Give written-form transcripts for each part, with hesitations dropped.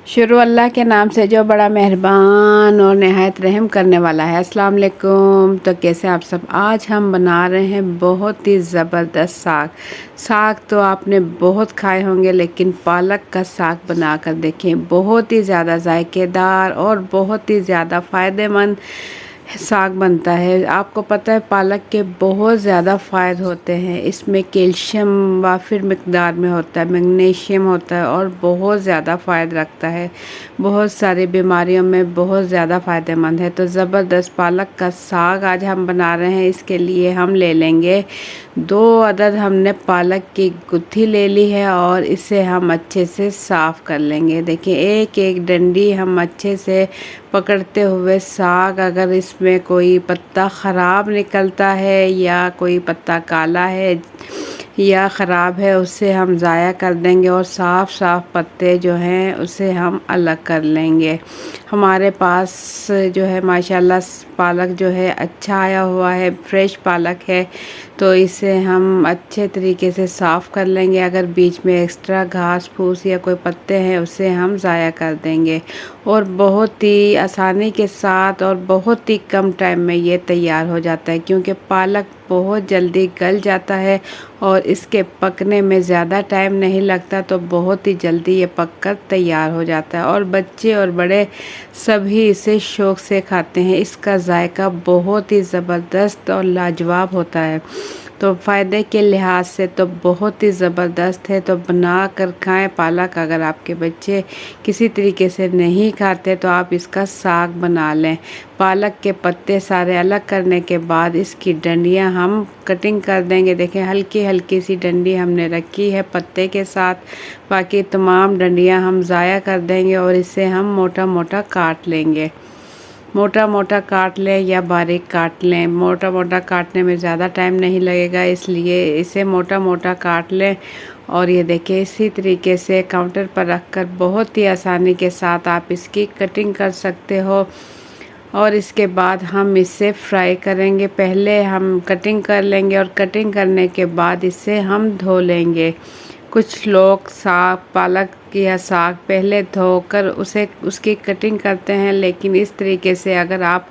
शुरू अल्लाह के नाम से जो बड़ा मेहरबान और नहायत रहम करने वाला है। अस्सलाम वालेकुम। तो कैसे आप सब। आज हम बना रहे हैं बहुत ही ज़बरदस्त साग। साग तो आपने बहुत खाए होंगे, लेकिन पालक का साग बनाकर देखें। बहुत ही ज़्यादा जायकेदार और बहुत ही ज़्यादा फ़ायदेमंद साग बनता है। आपको पता है पालक के बहुत ज़्यादा फ़ायदे होते हैं। इसमें कैल्शियम वाफिर मिकदार में होता है, मैग्नीशियम होता है और बहुत ज़्यादा फ़ायदा रखता है। बहुत सारी बीमारियों में बहुत ज़्यादा फ़ायदेमंद है। तो ज़बरदस्त पालक का साग आज हम बना रहे हैं। इसके लिए हम ले लेंगे 2 अदद हमने पालक की गुत्थी ले ली है और इसे हम अच्छे से साफ़ कर लेंगे। देखिए एक एक डंडी हम अच्छे से पकड़ते हुए साग, अगर इसमें कोई पत्ता ख़राब निकलता है या कोई पत्ता काला है या ख़राब है उसे हम ज़ाया कर देंगे और साफ़ साफ़ पत्ते जो हैं उसे हम अलग कर लेंगे। हमारे पास जो है माशाल्लाह पालक जो है अच्छा आया हुआ है, फ्रेश पालक है, तो इसे हम अच्छे तरीके से साफ़ कर लेंगे। अगर बीच में एक्स्ट्रा घास फूस या कोई पत्ते हैं उसे हम ज़ाया कर देंगे। और बहुत ही आसानी के साथ और बहुत ही कम टाइम में ये तैयार हो जाता है, क्योंकि पालक बहुत जल्दी गल जाता है और इसके पकने में ज़्यादा टाइम नहीं लगता, तो बहुत ही जल्दी ये पककर तैयार हो जाता है और बच्चे और बड़े सभी इसे शौक़ से खाते हैं। इसका जायका बहुत ही ज़बरदस्त और लाजवाब होता है, तो फ़ायदे के लिहाज से तो बहुत ही ज़बरदस्त है। तो बना कर खाएँ पालक। अगर आपके बच्चे किसी तरीके से नहीं खाते तो आप इसका साग बना लें। पालक के पत्ते सारे अलग करने के बाद इसकी डंडियाँ हम कटिंग कर देंगे। देखें हल्की हल्की सी डंडी हमने रखी है पत्ते के साथ, बाकी तमाम डंडियाँ हम ज़ाया कर देंगे और इसे हम मोटा मोटा काट लेंगे। मोटा मोटा काट लें या बारीक काट लें। मोटा मोटा काटने में ज़्यादा टाइम नहीं लगेगा, इसलिए इसे मोटा मोटा काट लें। और ये देखिए इसी तरीके से काउंटर पर रखकर बहुत ही आसानी के साथ आप इसकी कटिंग कर सकते हो। और इसके बाद हम इसे फ्राई करेंगे। पहले हम कटिंग कर लेंगे और कटिंग करने के बाद इसे हम धो लेंगे। कुछ लोग साग पालक या साग पहले धोकर उसे उसकी कटिंग करते हैं, लेकिन इस तरीके से अगर आप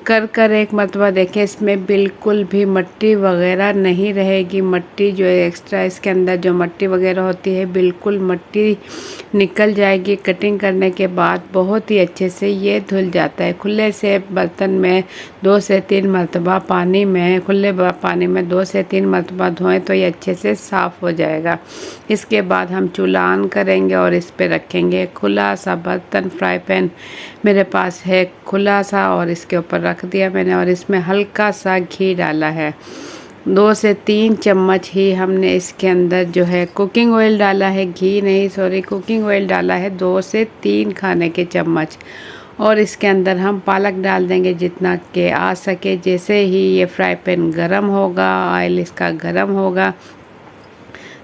कर एक मरतबा देखें, इसमें बिल्कुल भी मिट्टी वगैरह नहीं रहेगी। मिट्टी जो है एक्स्ट्रा इसके अंदर जो मिट्टी वगैरह होती है बिल्कुल मिट्टी निकल जाएगी। कटिंग करने के बाद बहुत ही अच्छे से ये धुल जाता है। खुले से बर्तन में 2 से 3 मरतबा पानी में खुले पानी में 2 से 3 मरतबा धोएं तो ये अच्छे से साफ़ हो जाएगा। इसके बाद हम चूल्हा ऑन करेंगे और इस पे रखेंगे खुला सा बर्तन। फ्राई पैन मेरे पास है खुला सा और इसके ऊपर रख दिया मैंने और इसमें हल्का सा घी डाला है। 2 से 3 चम्मच ही हमने इसके अंदर जो है कुकिंग ऑयल डाला है, घी नहीं सॉरी कुकिंग ऑयल डाला है 2 से 3 खाने के चम्मच। और इसके अंदर हम पालक डाल देंगे जितना के आ सके। जैसे ही ये फ्राई पैन गरम होगा, ऑयल इसका गरम होगा,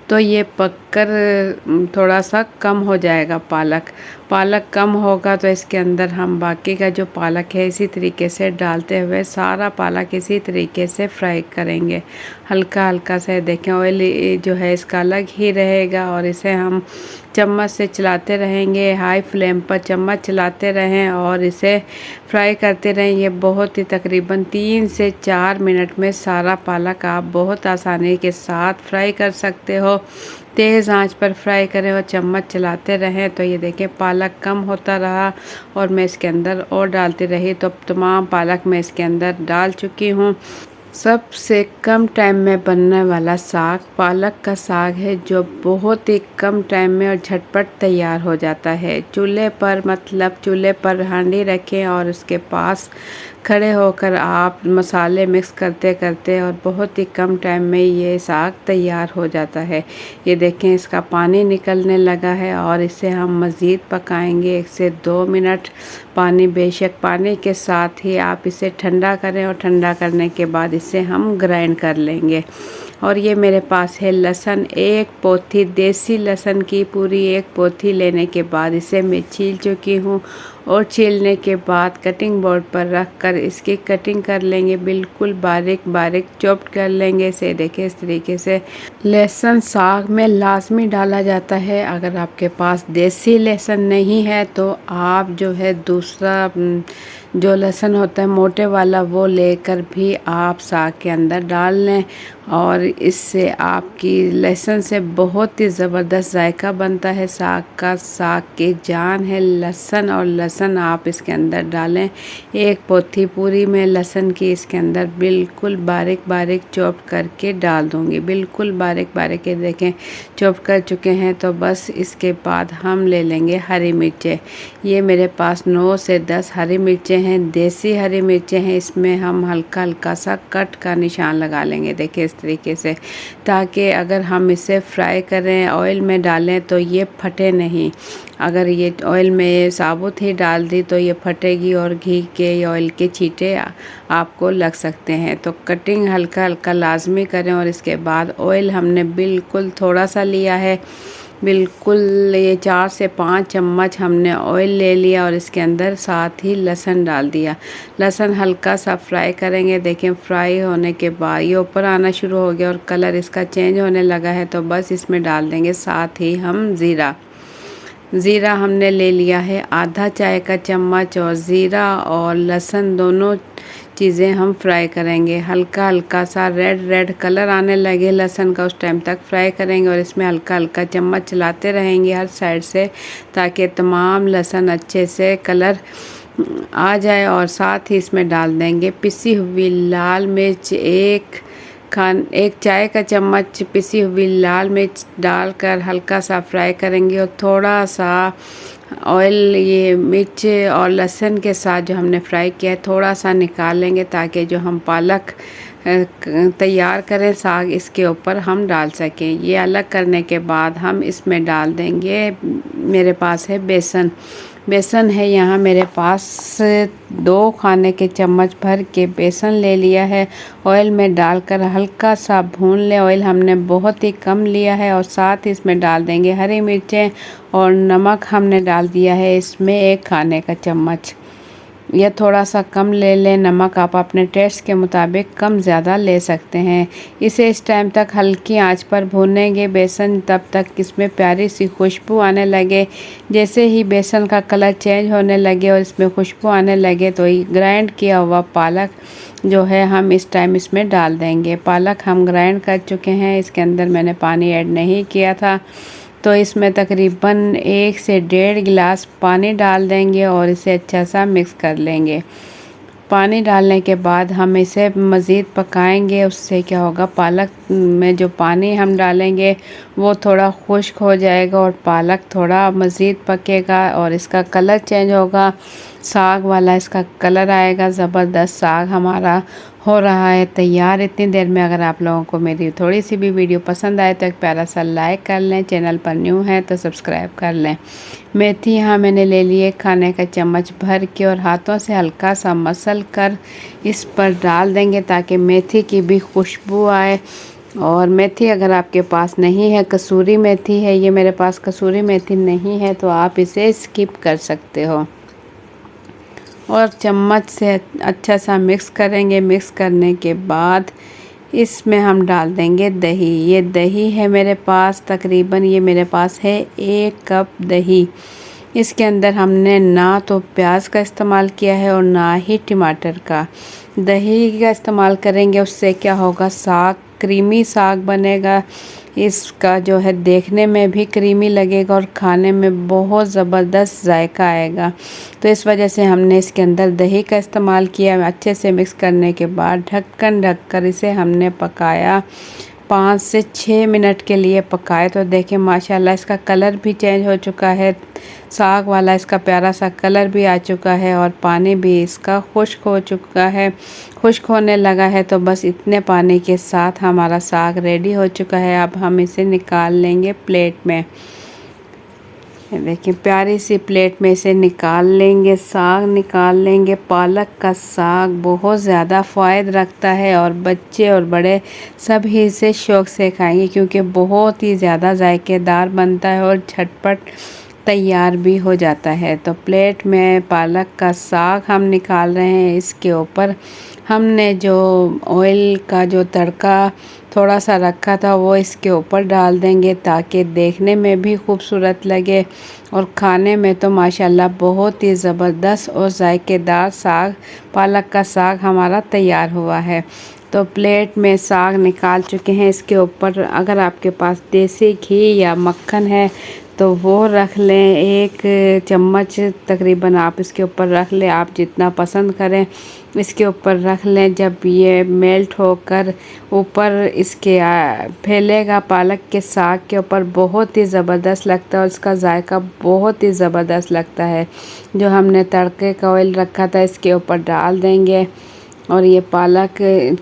तो ये पककर थोड़ा सा कम हो जाएगा। पालक कम होगा तो इसके अंदर हम बाकी का जो पालक है इसी तरीके से डालते हुए सारा पालक इसी तरीके से फ्राई करेंगे। हल्का हल्का से देखें ऑयल जो है इसका अलग ही रहेगा और इसे हम चम्मच से चलाते रहेंगे। हाई फ्लेम पर चम्मच चलाते रहें और इसे फ्राई करते रहें। ये बहुत ही तकरीबन 3 से 4 मिनट में सारा पालक आप बहुत आसानी के साथ फ्राई कर सकते हो। तेज़ आंच पर फ्राई करें और चम्मच चलाते रहें। तो ये देखें पालक कम होता रहा और मैं इसके अंदर और डालती रही, तो तमाम पालक मैं इसके अंदर डाल चुकी हूँ। सबसे कम टाइम में बनने वाला साग पालक का साग है, जो बहुत ही कम टाइम में और झटपट तैयार हो जाता है। चूल्हे पर हांडी रखें और उसके पास खड़े होकर आप मसाले मिक्स करते करते और बहुत ही कम टाइम में ये साग तैयार हो जाता है। ये देखें इसका पानी निकलने लगा है और इसे हम मज़ीद पकाएंगे 1 से 2 मिनट। बेशक पानी के साथ ही आप इसे ठंडा करें और ठंडा करने के बाद इसे हम ग्राइंड कर लेंगे। और ये मेरे पास है लहसुन, एक पोथी देसी लहसुन की पूरी एक पोथी लेने के बाद इसे मैं छील चुकी हूँ और छीलने के बाद कटिंग बोर्ड पर रख कर इसकी कटिंग कर लेंगे, बिल्कुल बारीक बारीक चॉप्ड कर लेंगे। इसे देखिए इस तरीके से। लहसुन साग में लाजमी डाला जाता है। अगर आपके पास देसी लहसुन नहीं है तो आप जो है दूसरा जो लहसुन होता है मोटे वाला वो लेकर भी आप साग के अंदर डाल लें और इससे आपकी लहसुन से बहुत ही ज़बरदस्त जायका बनता है साग का। साग की जान है लहसुन और लहसुन आप इसके अंदर डालें। एक पोथी पूरी में लहसुन की इसके अंदर बिल्कुल बारीक बारीक चॉप करके डाल दूँगी, बिल्कुल बारीक बारीक। ये देखें चॉप कर चुके हैं। तो बस इसके बाद हम ले लेंगे हरी मिर्चें। ये मेरे पास 9 से 10 हरी मिर्चें हैं, देसी हरी मिर्चें हैं। इसमें हम हल्का हल्का सा कट का निशान लगा लेंगे, देखिए इस तरीके से, ताकि अगर हम इसे फ्राई करें ऑयल में डालें तो ये फटे नहीं। अगर ये ऑयल में साबुत ही डाल दी तो ये फटेगी और घी के या ऑयल के छींटे आपको लग सकते हैं। तो कटिंग हल्का हल्का लाजमी करें। और इसके बाद ऑयल हमने बिल्कुल थोड़ा सा लिया है, बिल्कुल ये 4 से 5 चम्मच हमने ऑयल ले लिया और इसके अंदर साथ ही लहसुन डाल दिया। लहसुन हल्का सा फ्राई करेंगे। देखें फ्राई होने के बाद ये ऊपर आना शुरू हो गया और कलर इसका चेंज होने लगा है। तो बस इसमें डाल देंगे साथ ही हम ज़ीरा हमने ले लिया है आधा चाय का चम्मच। और ज़ीरा और लहसुन दोनों चीज़ें हम फ्राई करेंगे। हल्का हल्का सा रेड कलर आने लगे लहसुन का, उस टाइम तक फ्राई करेंगे और इसमें हल्का हल्का चम्मच चलाते रहेंगे हर साइड से, ताकि तमाम लहसुन अच्छे से कलर आ जाए। और साथ ही इसमें डाल देंगे पिसी हुई लाल मिर्च, एक चाय का चम्मच पिसी हुई लाल मिर्च डालकर हल्का सा फ्राई करेंगे। और थोड़ा सा ऑयल ये मिर्च और लहसुन के साथ जो हमने फ्राई किया है थोड़ा सा निकाल लेंगे, ताकि जो हम पालक तैयार करें साग इसके ऊपर हम डाल सकें। ये अलग करने के बाद हम इसमें डाल देंगे, मेरे पास है बेसन है यहाँ मेरे पास 2 खाने के चम्मच भर के बेसन ले लिया है। ऑयल में डालकर हल्का सा भून लें। ऑयल हमने बहुत ही कम लिया है। और साथ ही इसमें डाल देंगे हरी मिर्चें और नमक हमने डाल दिया है इसमें 1 खाने का चम्मच। यह थोड़ा सा कम ले लें नमक, आप अपने टेस्ट के मुताबिक कम ज़्यादा ले सकते हैं। इसे इस टाइम तक हल्की आंच पर भूनेंगे बेसन, तब तक इसमें प्यारी सी खुशबू आने लगे। जैसे ही बेसन का कलर चेंज होने लगे और इसमें खुशबू आने लगे तो ग्राइंड किया हुआ पालक जो है हम इस टाइम इसमें डाल देंगे। पालक हम ग्राइंड कर चुके हैं, इसके अंदर मैंने पानी ऐड नहीं किया था। तो इसमें तकरीबन 1 से 1.5 गिलास पानी डाल देंगे और इसे अच्छा सा मिक्स कर लेंगे। पानी डालने के बाद हम इसे मज़ीद पकाएंगे। उससे क्या होगा, पालक में जो पानी हम डालेंगे वो थोड़ा खुश्क हो जाएगा और पालक थोड़ा मज़ीद पकेगा और इसका कलर चेंज होगा, साग वाला इसका कलर आएगा। ज़बरदस्त साग हमारा हो रहा है तैयार इतनी देर में। अगर आप लोगों को मेरी थोड़ी सी भी वीडियो पसंद आए तो एक प्यारा सा लाइक कर लें, चैनल पर न्यू है तो सब्सक्राइब कर लें। मेथी यहाँ मैंने ले लिए खाने का चम्मच भर के और हाथों से हल्का सा मसल कर इस पर डाल देंगे, ताकि मेथी की भी खुशबू आए। और मेथी अगर आपके पास नहीं है, कसूरी मेथी है, ये मेरे पास कसूरी मेथी नहीं है तो आप इसे स्किप कर सकते हो। और चम्मच से अच्छा सा मिक्स करेंगे। मिक्स करने के बाद इसमें हम डाल देंगे दही। ये दही है मेरे पास, तकरीबन ये मेरे पास है 1 कप दही। इसके अंदर हमने ना तो प्याज का इस्तेमाल किया है और ना ही टमाटर का। दही का इस्तेमाल करेंगे, उससे क्या होगा, साग क्रीमी साग बनेगा। इसका जो है देखने में भी क्रीमी लगेगा और खाने में बहुत ज़बरदस्त जायका आएगा। तो इस वजह से हमने इसके अंदर दही का इस्तेमाल किया। अच्छे से मिक्स करने के बाद ढक्कन ढककर इसे हमने पकाया, 5 से 6 मिनट के लिए पकाए। तो देखें माशाल्लाह इसका कलर भी चेंज हो चुका है, साग वाला इसका प्यारा सा कलर भी आ चुका है और पानी भी इसका खुश्क हो चुका है, खुश्क होने लगा है। तो बस इतने पानी के साथ हमारा साग रेडी हो चुका है। अब हम इसे निकाल लेंगे प्लेट में। ये देखिए प्यारी सी प्लेट में से निकाल लेंगे, साग निकाल लेंगे। पालक का साग बहुत ज़्यादा फ़ायदा रखता है और बच्चे और बड़े सब ही इसे शौक़ से खाएंगे क्योंकि बहुत ही ज़्यादा जायकेदार बनता है और झटपट तैयार भी हो जाता है। तो प्लेट में पालक का साग हम निकाल रहे हैं। इसके ऊपर हमने जो ऑयल का जो तड़का थोड़ा सा रखा था वो इसके ऊपर डाल देंगे ताकि देखने में भी खूबसूरत लगे और खाने में तो माशाल्लाह बहुत ही ज़बरदस्त और जायकेदार साग, पालक का साग हमारा तैयार हुआ है। तो प्लेट में साग निकाल चुके हैं। इसके ऊपर अगर आपके पास देसी घी या मक्खन है तो वो रख लें, 1 चम्मच तकरीबन आप इसके ऊपर रख लें, आप जितना पसंद करें इसके ऊपर रख लें। जब ये मेल्ट होकर ऊपर इसके फैलेगा पालक के साग के ऊपर, बहुत ही ज़बरदस्त लगता है और इसका जायका बहुत ही ज़बरदस्त लगता है। जो हमने तड़के का ऑयल रखा था इसके ऊपर डाल देंगे और ये पालक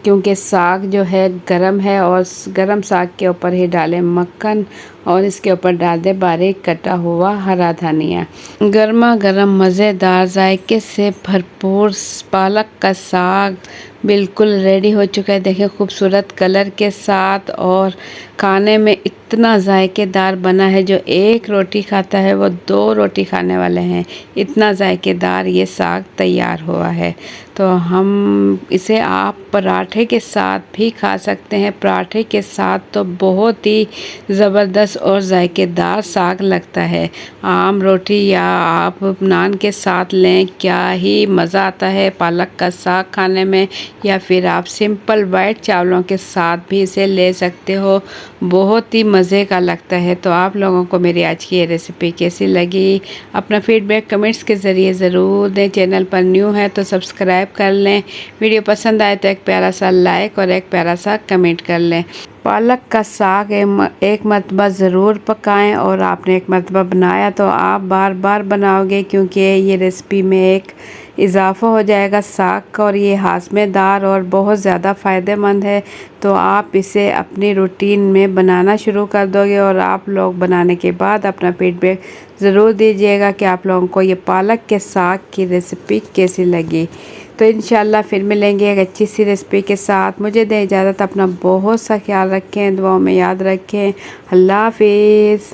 क्योंकि साग जो है गरम है और गरम साग के ऊपर ही डालें मक्खन और इसके ऊपर डाल दें बारीक कटा हुआ हरा धनिया। गर्मा गर्म मज़ेदार जायके से भरपूर पालक का साग बिल्कुल रेडी हो चुका है। देखिए खूबसूरत कलर के साथ और खाने में इतना जायकेदार बना है, जो 1 रोटी खाता है वो 2 रोटी खाने वाले हैं। इतना जायकेदार ये साग तैयार हुआ है। तो हम इसे आप पराठे के साथ भी खा सकते हैं। पराठे के साथ तो बहुत ही ज़बरदस्त और जायकेदार साग लगता है। आम रोटी या आप नान के साथ लें, क्या ही मज़ा आता है पालक का साग खाने में। या फिर आप सिंपल वाइट चावलों के साथ भी इसे ले सकते हो, बहुत ही मज़े का लगता है। तो आप लोगों को मेरी आज की ये रेसिपी कैसी लगी, अपना फीडबैक कमेंट्स के ज़रिए ज़रूर दें। चैनल पर न्यू है तो सब्सक्राइब कर लें। वीडियो पसंद आए तो एक प्यारा सा लाइक और एक प्यारा सा कमेंट कर लें। पालक का साग एक मरतबा ज़रूर पकाएं और आपने एक मरतबा बनाया तो आप बार बार बनाओगे क्योंकि ये रेसिपी में एक इजाफ़ा हो जाएगा साग का और ये हाज़मेदार और बहुत ज़्यादा फ़ायदेमंद है। तो आप इसे अपनी रूटीन में बनाना शुरू कर दोगे और आप लोग बनाने के बाद अपना फीडबैक ज़रूर दीजिएगा कि आप लोगों को ये पालक के साग की रेसिपी कैसी लगी। तो इंशाल्लाह फिर मिलेंगे एक अच्छी सी रेसिपी के साथ। मुझे दें इजाज़त, अपना बहुत सा ख्याल रखें, दुआओं में याद रखें। अल्लाह हाफिज़।